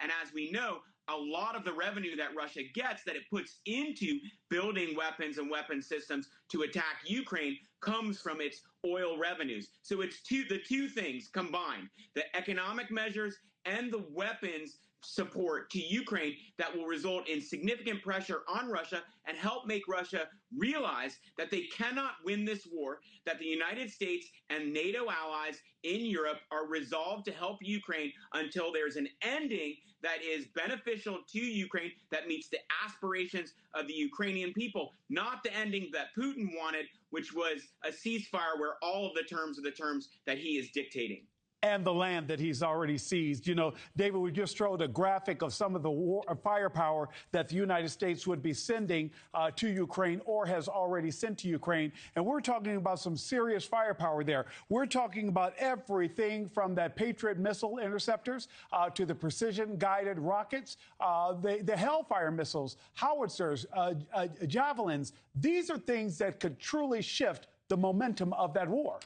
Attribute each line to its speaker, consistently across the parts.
Speaker 1: And as we know, a lot of the revenue that Russia gets that it puts into building weapons and weapon systems to attack Ukraine comes from its oil revenues. So it's the two things combined, the economic measures and the weapons support to Ukraine that will result in significant pressure on Russia and help make Russia realize that they cannot win this war, that the United States and NATO allies in Europe are resolved to help Ukraine until there's an ending that is beneficial to Ukraine, that meets the aspirations of the Ukrainian people, not the ending that Putin wanted, which was a ceasefire where all of the terms are the terms that he is dictating.
Speaker 2: And the land that he's already seized. You know, David, we just showed a graphic of some of the firepower that the United States would be sending to Ukraine or has already sent to Ukraine. And we're talking about some serious firepower there. We're talking about everything from that Patriot missile interceptors to the precision-guided rockets, the Hellfire missiles, howitzers, javelins. These are things that could truly shift the momentum of that war.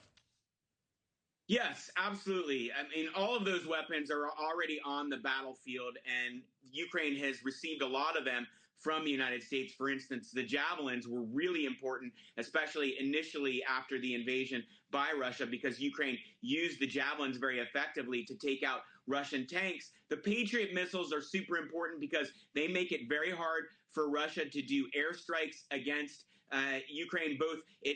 Speaker 1: Yes, absolutely. I mean, all of those weapons are already on the battlefield, and Ukraine has received a lot of them from the United States. For instance, the javelins were really important, especially initially after the invasion by Russia, because Ukraine used the javelins very effectively to take out Russian tanks. The Patriot missiles are super important because they make it very hard for Russia to do airstrikes against Ukraine.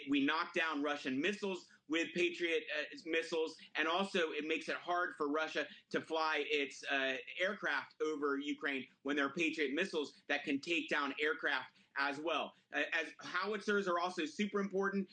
Speaker 1: We knock down Russian missiles with Patriot missiles, and also it makes it hard for Russia to fly its aircraft over Ukraine when there are Patriot missiles that can take down aircraft as well. As howitzers are also super important.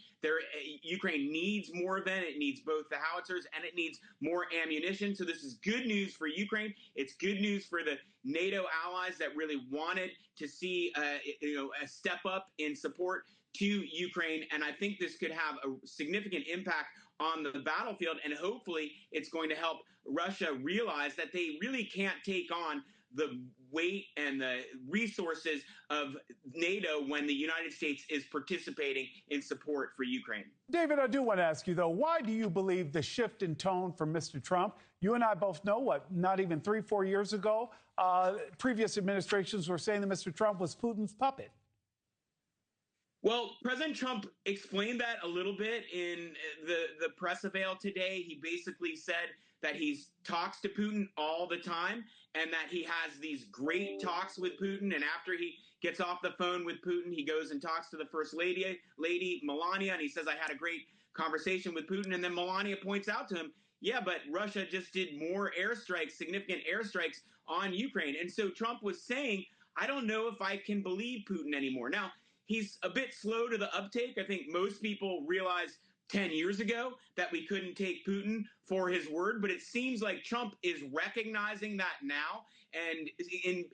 Speaker 1: Ukraine needs more of them. It needs both the howitzers and it needs more ammunition. So this is good news for Ukraine. It's good news for the NATO allies that really wanted to see a step up in support to Ukraine. And I think this could have a significant impact on the battlefield. And hopefully it's going to help Russia realize that they really can't take on the weight and the resources of NATO when the United States is participating in support for Ukraine.
Speaker 2: David, I do want to ask you, though, why do you believe the shift in tone from Mr. Trump? You and I both know not even 3-4 years ago, previous administrations were saying that Mr. Trump was Putin's puppet.
Speaker 1: Well, President Trump explained that a little bit in the press avail today. He basically said that he talks to Putin all the time and that he has these great talks with Putin. And after he gets off the phone with Putin, he goes and talks to the First Lady Melania, and he says, I had a great conversation with Putin. And then Melania points out to him, yeah, but Russia just did more airstrikes, significant airstrikes on Ukraine. And so Trump was saying, I don't know if I can believe Putin anymore. Now, he's a bit slow to the uptake. I think most people realized 10 years ago that we couldn't take Putin for his word, but it seems like Trump is recognizing that now, and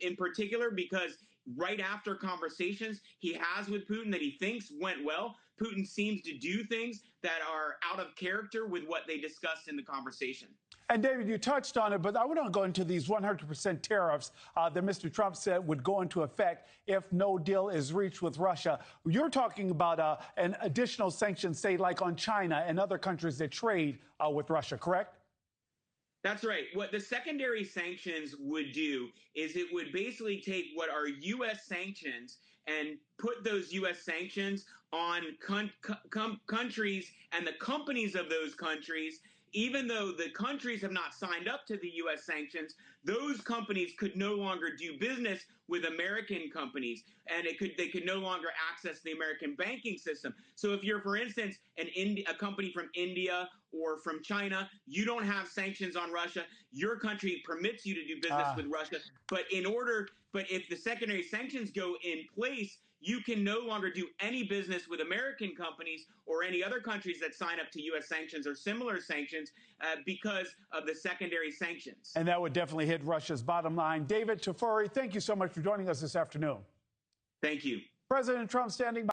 Speaker 1: in particular because right after conversations he has with Putin that he thinks went well, Putin seems to do things that are out of character with what they discussed in the conversation.
Speaker 2: And David, you touched on it, but I want to go into these 100% tariffs that Mr. Trump said would go into effect if no deal is reached with Russia. You're talking about an additional sanction, say, like on China and other countries that trade with Russia, correct?
Speaker 1: That's right. What the secondary sanctions would do is it would basically take what are U.S. sanctions and put those U.S. sanctions on countries and the companies of those countries. Even though the countries have not signed up to the U.S. sanctions, those companies could no longer do business with American companies, and they could no longer access the American banking system. So if you're, for instance, a company from India or from China, you don't have sanctions on Russia. Your country permits you to do business with Russia, but if the secondary sanctions go in place, you can no longer do any business with American companies or any other countries that sign up to U.S. sanctions or similar sanctions because of the secondary sanctions.
Speaker 2: And that would definitely hit Russia's bottom line. David Tafuri, thank you so much for joining us this afternoon.
Speaker 1: Thank you.
Speaker 2: President Trump standing by.